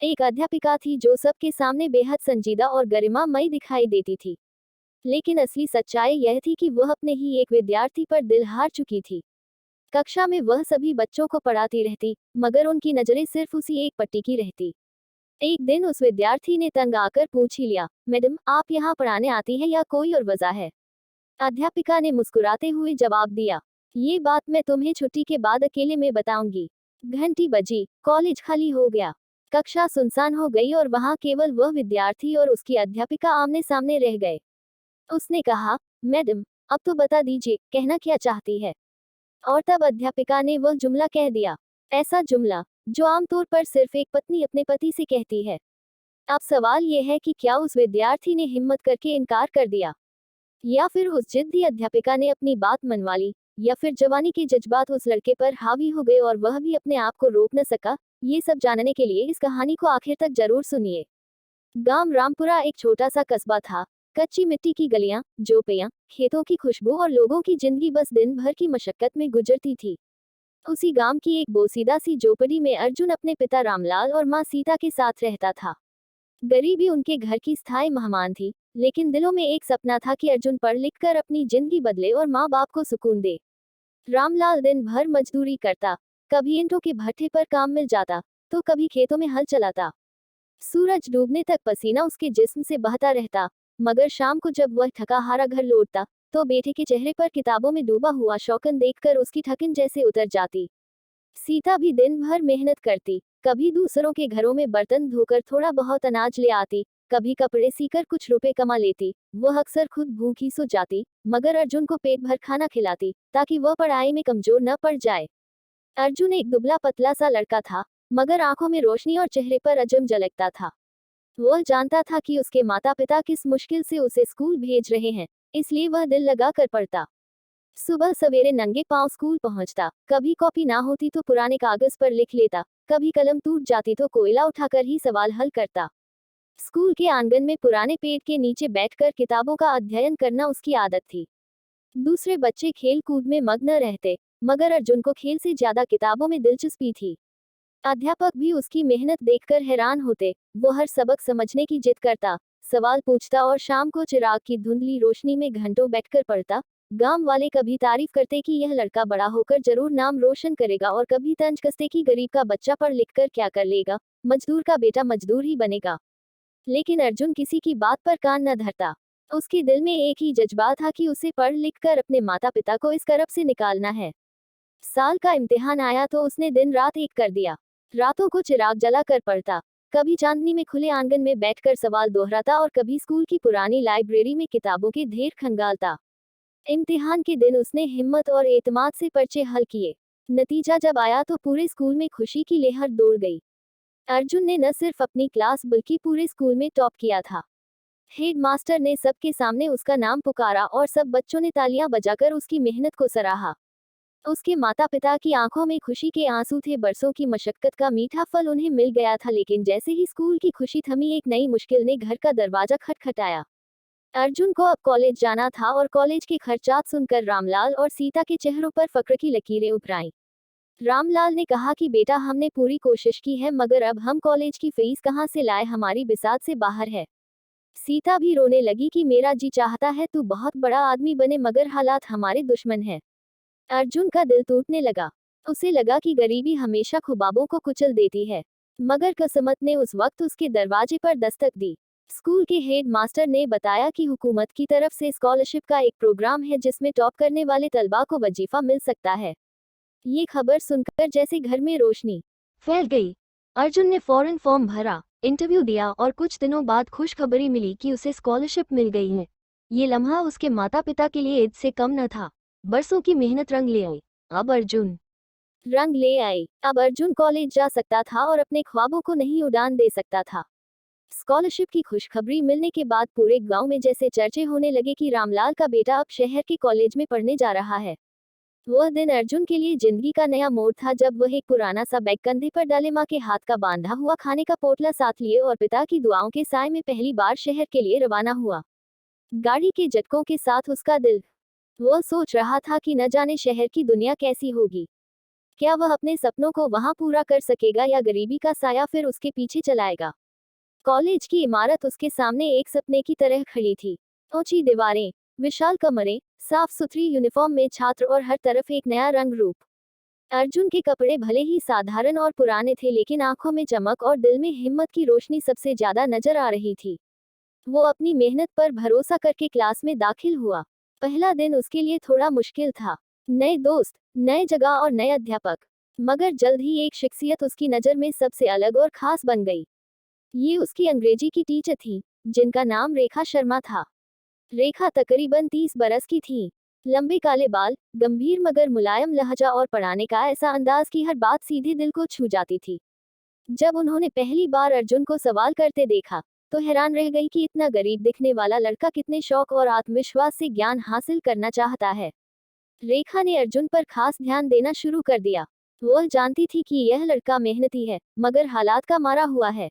एक अध्यापिका थी जो सबके सामने बेहद संजीदा और गरिमामयी दिखाई देती थी। लेकिन असली सच्चाई यह थी कि वह अपने ही एक विद्यार्थी पर दिल हार चुकी थी। कक्षा में वह सभी बच्चों को पढ़ाती रहती, मगर उनकी नजरें सिर्फ उसी एक पट्टी की रहती। एक दिन उस विद्यार्थी ने तंग आकर पूछ ही लिया, मैडम, आप यहाँ पढ़ाने आती हैं या कोई और वजह है? अध्यापिका ने मुस्कुराते हुए जवाब दिया, ये बात मैं तुम्हें छुट्टी के बाद अकेले में बताऊंगी। घंटी बजी, कॉलेज खाली हो गया। कक्षा सुनसान हो गई और वहां केवल वह विद्यार्थी और उसकी अध्यापिका आमने सामने रह गए। उसने कहा, मैडम, अब तो बता दीजिए, कहना क्या चाहती है? और तब अध्यापिका ने वह जुमला कह दिया, ऐसा जुमला जो आमतौर पर सिर्फ एक पत्नी अपने पति से कहती है। अब सवाल यह है कि क्या उस विद्यार्थी ने हिम्मत करके इनकार कर दिया, या फिर उस जिद्दी अध्यापिका ने अपनी बात मनवा ली, या फिर जवानी के जज्बात उस लड़के पर हावी हो गए और वह भी अपने आप को रोक न सका। ये सब जानने के लिए इस कहानी को आखिर तक जरूर सुनिए। गांव रामपुरा एक छोटा सा कस्बा था। कच्ची मिट्टी की गलियां, झोपड़ियां, खेतों की खुशबू और लोगों की जिंदगी बस दिन भर की मशक्कत में गुजरती थी। उसी गांव की एक बोसीदा सी झोपड़ी में अर्जुन अपने पिता रामलाल और माँ सीता के साथ रहता था। गरीबी उनके घर की स्थायी मेहमान थी, लेकिन दिलों में एक सपना था कि अर्जुन पढ़ लिख कर अपनी जिंदगी बदले और माँ बाप को सुकून दे। रामलाल दिन भर मजदूरी करता, कभी ईंटों के भट्ठे पर काम मिल जाता, तो कभी खेतों में हल चलाता। सूरज डूबने तक पसीना उसके जिस्म से बहता रहता, मगर शाम को जब वह थका हारा घर लौटता, तो बेटे के चेहरे पर किताबों में डूबा हुआ शौकन देखकर उसकी थकन जैसे उतर जाती। सीता भी दिन भर मेहनत करती, कभी दूसरों के घरों में बर्तन धोकर थोड़ा बहुत अनाज ले आती, कभी कपड़े सीकर कुछ रुपए कमा लेती। वह अक्सर खुद भूखी सो जाती, मगर अर्जुन को पेट भर खाना खिलाती, ताकि वह पढ़ाई में कमजोर न पड़ जाए। अर्जुन एक दुबला पतला सा लड़का था, मगर आंखों में रोशनी और चेहरे पर अजम झलकता था। वह जानता था कि उसके माता पिता किस मुश्किल से उसे स्कूल भेज रहे हैं, इसलिए वह दिल लगा कर पढ़ता। सुबह सवेरे नंगे पांव स्कूल पहुंचता, कभी कॉपी ना होती तो पुराने कागज पर लिख लेता, कभी कलम टूट जाती तो कोयला उठाकर ही सवाल हल करता। स्कूल के आंगन में पुराने पेड़ के नीचे बैठकर किताबों का अध्ययन करना उसकी आदत थी। दूसरे बच्चे खेल कूद में मग्न रहते, मगर अर्जुन को खेल से ज्यादा किताबों में दिलचस्पी थी। अध्यापक भी उसकी मेहनत देखकर हैरान होते। वो हर सबक समझने की जिद करता, सवाल पूछता और शाम को चिराग की धुंधली रोशनी में घंटों बैठकर पढ़ता। गांव वाले कभी तारीफ करते कि यह लड़का बड़ा होकर जरूर नाम रोशन करेगा, और कभी तंज कसते कि गरीब का बच्चा पढ़ लिख कर क्या कर लेगा, मजदूर का बेटा मजदूर ही बनेगा। लेकिन अर्जुन किसी की बात पर कान न धरता। उसके दिल में एक ही जज्बा था कि उसे पढ़ लिख कर अपने माता पिता को इस करब से निकालना है। साल का इम्तिहान आया तो उसने दिन रात एक कर दिया। रातों को चिराग जलाकर पढ़ता, कभी चांदनी में खुले आंगन में बैठकर सवाल दोहराता और कभी स्कूल की पुरानी लाइब्रेरी में किताबों के ढेर खंगालता। इम्तिहान के दिन उसने हिम्मत और एतमाद से पर्चे हल किए। नतीजा जब आया तो पूरे स्कूल में खुशी की लहर दौड़ गई। अर्जुन ने न सिर्फ अपनी क्लास बल्कि पूरे स्कूल में टॉप किया था। हेड मास्टर ने सबके सामने उसका नाम पुकारा और सब बच्चों ने तालियां बजाकर उसकी मेहनत को सराहा। उसके माता पिता की आंखों में खुशी के आंसू थे। बरसों की मशक्कत का मीठा फल उन्हें मिल गया था। लेकिन जैसे ही स्कूल की खुशी थमी, एक नई मुश्किल ने घर का दरवाजा खटखटाया। अर्जुन को अब कॉलेज जाना था और कॉलेज के खर्चात सुनकर रामलाल और सीता के चेहरों पर फक्र की लकीरें उभर आईं। रामलाल ने कहा कि बेटा, हमने पूरी कोशिश की है, मगर अब हम कॉलेज की फीस कहाँ से लाए, हमारी बिसात से बाहर है। सीता भी रोने लगी कि मेरा जी चाहता है तू बहुत बड़ा आदमी बने, मगर हालात हमारे दुश्मन है। अर्जुन का दिल टूटने लगा। उसे लगा कि गरीबी हमेशा ख्वाबों को कुचल देती है, मगर किस्मत ने उस वक्त उसके दरवाजे पर दस्तक दी। स्कूल के हेड मास्टर ने बताया कि हुकूमत की तरफ से स्कॉलरशिप का एक प्रोग्राम है जिसमें टॉप करने वाले तलबा को वजीफा मिल सकता है। ये खबर सुनकर जैसे घर में रोशनी फैल गई। अर्जुन ने फौरन फॉर्म भरा, इंटरव्यू दिया और कुछ दिनों बाद खुशखबरी मिली कि उसे स्कॉलरशिप मिल गई है। ये लम्हा उसके माता पिता के लिए ईद से कम न था। बरसों की मेहनत रंग ले आई। अब अर्जुन कॉलेज जा सकता था और अपने ख्वाबों को नहीं उड़ान दे सकता था। स्कॉलरशिप की खुशखबरी मिलने के बाद पूरे गांव में जैसे चर्चे होने लगे कि रामलाल का बेटा अब शहर के कॉलेज में पढ़ने जा रहा है। वह दिन अर्जुन के लिए जिंदगी का नया मोड़ था, जब वह एक पुराना सा बैग कंधे पर डाले, माँ के हाथ का बांधा हुआ खाने का पोटला साथ लिए और पिता की दुआओं के साय में पहली बार शहर के लिए रवाना हुआ। गाड़ी के झटकों के साथ उसका दिल। वह सोच रहा था कि न जाने शहर की दुनिया कैसी होगी। क्या वह अपने सपनों को वहां पूरा कर सकेगा या गरीबी का साया फिर उसके पीछे चलाएगा। कॉलेज की इमारत उसके सामने एक सपने की तरह खड़ी थी। ऊंची दीवारें, विशाल कमरे, साफ सुथरी यूनिफॉर्म में छात्र और हर तरफ एक नया रंग रूप। अर्जुन के कपड़े भले ही साधारण और पुराने थे, लेकिन आंखों में चमक और दिल में हिम्मत की रोशनी सबसे ज्यादा नजर आ रही थी। वो अपनी मेहनत पर भरोसा करके क्लास में दाखिल हुआ। पहला दिन उसके लिए थोड़ा मुश्किल था। नए दोस्त, नए जगह और नए अध्यापक। मगर जल्द ही एक शख्सियत उसकी नज़र में सबसे अलग और खास बन गई। ये उसकी अंग्रेजी की टीचर थी, जिनका नाम रेखा शर्मा था। रेखा तकरीबन 30 बरस की थी। लंबे काले बाल, गंभीर मगर मुलायम लहजा और पढ़ाने का ऐसा अंदाज कि हर बात सीधे दिल को छू जाती थी। जब उन्होंने पहली बार अर्जुन को सवाल करते देखा, तो हैरान रह गई कि इतना गरीब दिखने वाला लड़का कितने शौक और आत्मविश्वास से ज्ञान हासिल करना चाहता है। रेखा ने अर्जुन पर खास ध्यान देना शुरू कर दिया। वह जानती थी कि यह लड़का मेहनती है, मगर हालात का मारा हुआ है।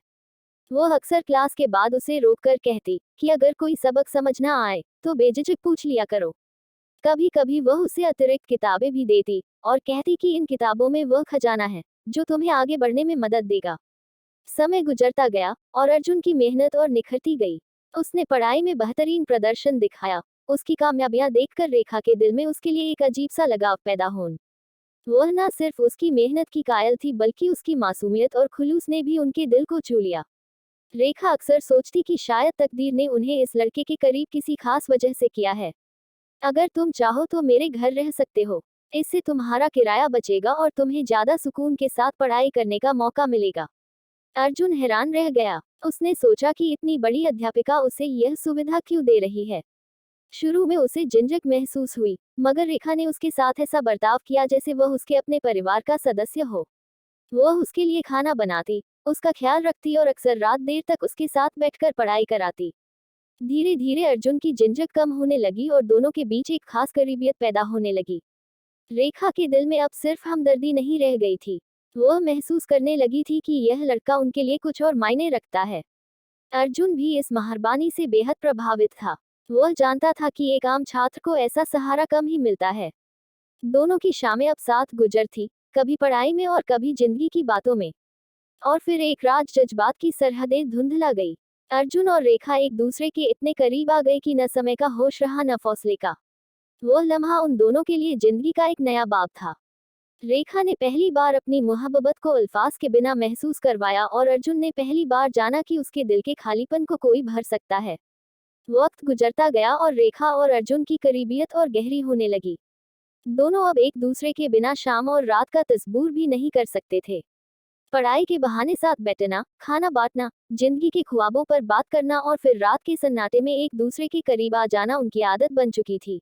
वह अक्सर क्लास के बाद उसे रोककर कहती कि अगर कोई सबक समझ ना आए तो बेझिझक पूछ लिया करो। कभी कभी वह उसे अतिरिक्त किताबें भी देती और कहती कि इन किताबों में वह खजाना है जो तुम्हें आगे बढ़ने में मदद देगा। समय गुजरता गया और अर्जुन की मेहनत और निखरती गई। उसने पढ़ाई में बेहतरीन प्रदर्शन दिखाया। उसकी कामयाबियां देखकर रेखा के दिल में उसके लिए एक अजीब सा लगाव पैदा होन। वह न सिर्फ उसकी मेहनत की कायल थी, बल्कि उसकी मासूमियत और खुलूस ने भी उनके दिल को छू लिया। रेखा अक्सर सोचती कि शायद तकदीर ने उन्हें इस लड़के के करीब किसी खास वजह से किया है। अगर तुम चाहो तो मेरे घर रह सकते हो। इससे तुम्हारा किराया बचेगा और तुम्हें ज्यादा सुकून के साथ पढ़ाई करने का मौका मिलेगा। अर्जुन हैरान रह गया। उसने सोचा कि इतनी बड़ी अध्यापिका उसे यह सुविधा क्यों दे रही है। शुरू में उसे झिंझक महसूस हुई, मगर रेखा ने उसके साथ ऐसा बर्ताव किया जैसे वह उसके अपने परिवार का सदस्य हो। वह उसके लिए खाना बनाती, उसका ख्याल रखती और अक्सर रात देर तक उसके साथ बैठकर पढ़ाई कराती। धीरे धीरे अर्जुन की झिंझक कम होने लगी और दोनों के बीच एक खास करीबियत पैदा होने लगी। रेखा के दिल में अब सिर्फ हमदर्दी नहीं रह गई थी। वह महसूस करने लगी थी कि यह लड़का उनके लिए कुछ और मायने रखता है। अर्जुन भी इस मेहरबानी से बेहद प्रभावित था। वह जानता था कि एक आम छात्र को ऐसा सहारा कम ही मिलता है। दोनों की शामें अब साथ गुजर थी, कभी पढ़ाई में और कभी जिंदगी की बातों में। और फिर एक रात जज्बात की सरहदें धुंधला गई। अर्जुन और रेखा एक दूसरे के इतने करीब आ गए कि न समय का होश रहा न फौसले का। वह लम्हा उन दोनों के लिए जिंदगी का एक नया बाब था। रेखा ने पहली बार अपनी मोहब्बत को अल्फाज के बिना महसूस करवाया और अर्जुन ने पहली बार जाना कि उसके दिल के खालीपन को कोई भर सकता है। वक्त गुजरता गया और रेखा और अर्जुन की करीबियत और गहरी होने लगी। दोनों अब एक दूसरे के बिना शाम और रात का तस्वुर भी नहीं कर सकते थे। पढ़ाई के बहाने साथ बैठना, खाना बांटना, जिंदगी के ख्वाबों पर बात करना और फिर रात के सन्नाटे में एक दूसरे के करीब आ जाना उनकी आदत बन चुकी थी।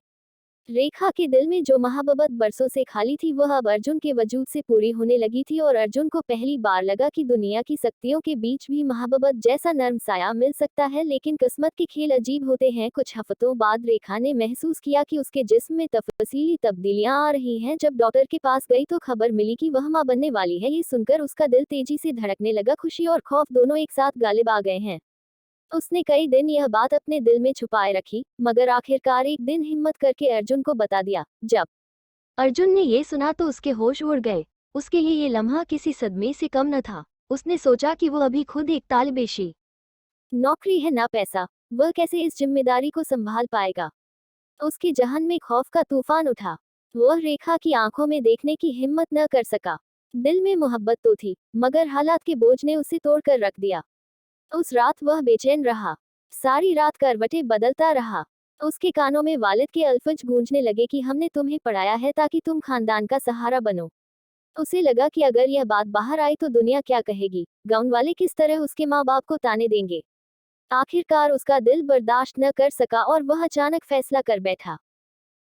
रेखा के दिल में जो मोहब्बत बरसों से खाली थी, वह अब अर्जुन के वजूद से पूरी होने लगी थी और अर्जुन को पहली बार लगा कि दुनिया की शक्तियों के बीच भी मोहब्बत जैसा नर्म साया मिल सकता है। लेकिन किस्मत के खेल अजीब होते हैं। कुछ हफ्तों बाद रेखा ने महसूस किया कि उसके जिस्म में तफसीली तब्दीलियां आ रही हैं। जब डॉक्टर के पास गई तो खबर मिली कि वह मां बनने वाली है। ये सुनकर उसका दिल तेजी से धड़कने लगा। खुशी और खौफ दोनों एक साथ गालिब आ गए हैं। उसने कई दिन यह बात अपने दिल में छुपाए रखी, मगर आखिरकार एक दिन हिम्मत करके अर्जुन को बता दिया। जब अर्जुन ने ये सुना तो उसके होश उड़ गए। उसके लिए ये लम्हा किसी सदमे से कम न था। उसने सोचा कि वो अभी खुद एक तालिबेशी नौकरी है ना पैसा, वह कैसे इस जिम्मेदारी को संभाल पाएगा। उसके जहन में खौफ का तूफान उठा। वह रेखा की आंखों में देखने की हिम्मत न कर सका। दिल में मोहब्बत तो थी, मगर हालात के बोझ ने उसे तोड़कर रख दिया। उस रात वह बेचैन रहा। सारी रात करवटें बदलता रहा। उसके कानों में वालिद के अल्फज गूंजने लगे कि हमने तुम्हें पढ़ाया है ताकि तुम खानदान का सहारा बनो। उसे लगा कि अगर यह बात बाहर आई तो दुनिया क्या कहेगी, गांव वाले किस तरह उसके माँ बाप को ताने देंगे। आखिरकार उसका दिल बर्दाश्त न कर सका और वह अचानक फैसला कर बैठा।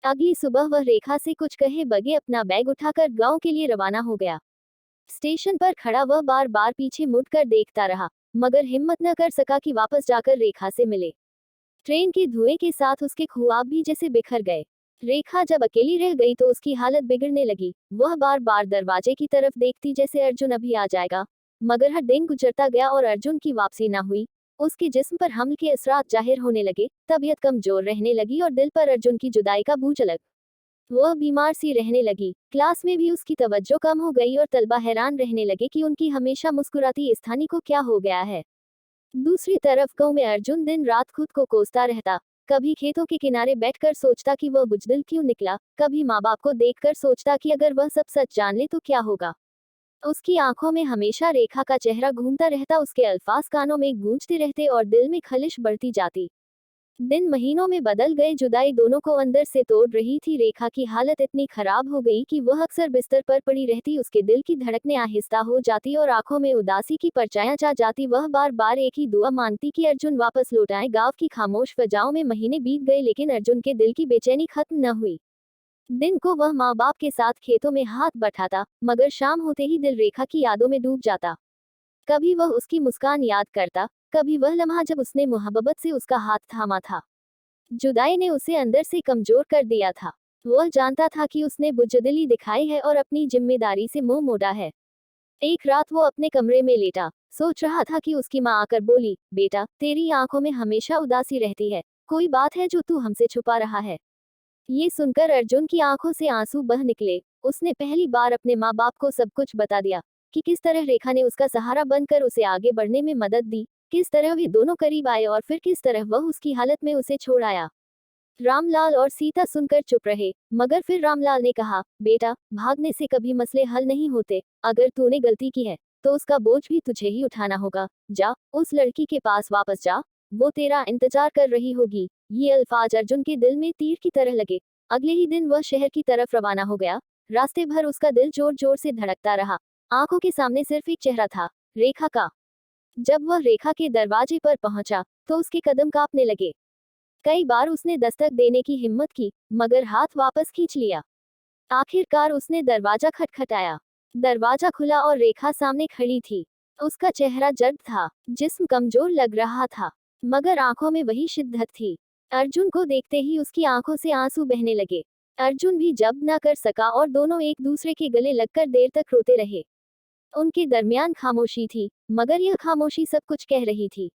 अगली सुबह वह रेखा से कुछ कहे बगैर अपना बैग उठाकर गांव के लिए रवाना हो गया। स्टेशन पर खड़ा वह बार बार पीछे मुड़कर देखता रहा, मगर हिम्मत न कर सका कि वापस जाकर रेखा से मिले। ट्रेन के धुएं के साथ उसके ख्वाब भी जैसे बिखर गए। रेखा जब अकेली रह गई तो उसकी हालत बिगड़ने लगी। वह बार बार दरवाजे की तरफ देखती जैसे अर्जुन अभी आ जाएगा, मगर हर दिन गुजरता गया और अर्जुन की वापसी न हुई। उसके जिस्म पर हमल के असरात जाहिर होने लगे, तबीयत कमजोर रहने लगी और दिल पर अर्जुन की जुदाई का बोझ लग वह बीमार सी रहने लगी। क्लास में भी उसकी तवज्जो कम हो गई और तलबा हैरान रहने लगे कि उनकी हमेशा मुस्कुराती स्थानी को क्या हो गया है। दूसरी तरफ गांव में अर्जुन दिन रात खुद को कोसता रहता। कभी खेतों के किनारे बैठकर सोचता कि वह बुजदिल क्यों निकला, कभी माँ बाप को देखकर सोचता कि अगर वह सब सच जान ले तो क्या होगा। उसकी आंखों में हमेशा रेखा का चेहरा घूमता रहता, उसके अल्फाज कानों में गूंजते रहते और दिल में खलिश बढ़ती जाती। दिन महीनों में बदल गए, जुदाई दोनों को अंदर से तोड़ रही थी। रेखा की हालत इतनी खराब हो गई कि वह अक्सर बिस्तर पर पड़ी रहती, उसके दिल की धड़कनें आहिस्ता हो जाती और आंखों में उदासी की परछाइयां छा जाती। वह बार बार एक ही दुआ मांगती कि अर्जुन वापस लौट आए। गांव की खामोश फजाओं में महीने बीत गए लेकिन अर्जुन के दिल की बेचैनी खत्म न हुई। दिन को वह माँ बाप के साथ खेतों में हाथ बटाता, मगर शाम होते ही दिल रेखा की यादों में डूब जाता। कभी वह उसकी मुस्कान याद करता, कभी वह लम्हा जब उसने मोहब्बत से उसका हाथ थामा था। जुदाई ने उसे अंदर से कमजोर कर दिया था। वह जानता था कि उसने बुजदिली दिखाई है और अपनी जिम्मेदारी से मुंह मोड़ा है। एक रात वो अपने कमरे में लेटा सोच रहा था कि उसकी माँ आकर बोली, बेटा, तेरी आंखों में हमेशा उदासी रहती है, कोई बात है जो तू हमसे छुपा रहा है। ये सुनकर अर्जुन की आंखों से आंसू बह निकले। उसने पहली बार अपने माँ बाप को सब कुछ बता दिया कि किस तरह रेखा ने उसका सहारा बनकर उसे आगे बढ़ने में मदद दी, किस तरह वे दोनों करीब आए और फिर किस तरह वह उसकी हालत में उसे छोड़ आया। रामलाल और सीता सुनकर चुप रहे, मगर फिर रामलाल ने कहा, बेटा, भागने से कभी मसले हल नहीं होते। अगर तूने गलती की है तो उसका बोझ भी तुझे ही उठाना होगा। जा, उस लड़की के पास वापस जा, वो तेरा इंतजार कर रही होगी। ये अल्फाज अर्जुन के दिल में तीर की तरह लगे। अगले ही दिन वह शहर की तरफ रवाना हो गया। रास्ते भर उसका दिल जोर जोर से धड़कता रहा। आंखों के सामने सिर्फ एक चेहरा था, रेखा का। जब वह रेखा के दरवाजे पर पहुंचा तो उसके कदम कांपने लगे। कई बार उसने दस्तक देने की हिम्मत की, मगर हाथ वापस खींच लिया। आखिरकार उसने दरवाजा खटखटाया। दरवाजा खुला और रेखा सामने खड़ी थी। उसका चेहरा जर्द था, जिस्म कमजोर लग रहा था, मगर आंखों में वही शिद्दत थी। अर्जुन को देखते ही उसकी आंखों से आंसू बहने लगे। अर्जुन भी जब्त न कर सका और दोनों एक दूसरे के गले लगकर देर तक रोते रहे। उनके दरमियान खामोशी थी, मगर यह खामोशी सब कुछ कह रही थी।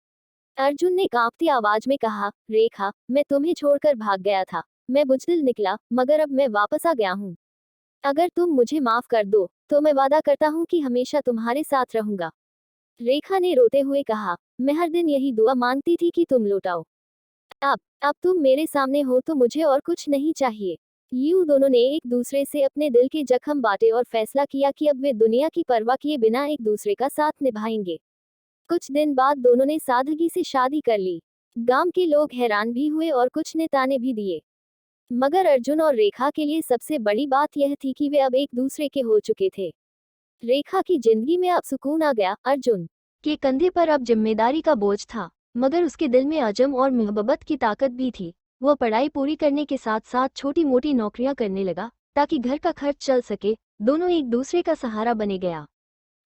अर्जुन ने कांपती आवाज में कहा, रेखा, मैं तुम्हें छोड़कर भाग गया था। मैं बुजदिल निकला, मगर अब मैं वापस आ गया हूँ। अगर तुम मुझे माफ कर दो तो मैं वादा करता हूँ कि हमेशा तुम्हारे साथ रहूंगा। रेखा ने रोते हुए कहा, मैं हर दिन यही दुआ मांगती थी कि तुम लौट आओ। अब तुम मेरे सामने हो तो मुझे और कुछ नहीं चाहिए। यूं दोनों ने एक दूसरे से अपने दिल के जख्म बांटे और फैसला किया कि अब वे दुनिया की परवाह किए बिना एक दूसरे का साथ निभाएंगे। कुछ दिन बाद दोनों ने सादगी से शादी कर ली। गांव के लोग हैरान भी हुए और कुछ ने ताने भी दिए, मगर अर्जुन और रेखा के लिए सबसे बड़ी बात यह थी कि वे अब एक दूसरे के हो चुके थे। रेखा की जिंदगी में अब सुकून आ गया। अर्जुन के कंधे पर अब जिम्मेदारी का बोझ था, मगर उसके दिल में अजम और मोहब्बत की ताकत भी थी। वह पढ़ाई पूरी करने के साथ साथ छोटी मोटी नौकरियां करने लगा ताकि घर का खर्च चल सके। दोनों एक दूसरे का सहारा बने गया।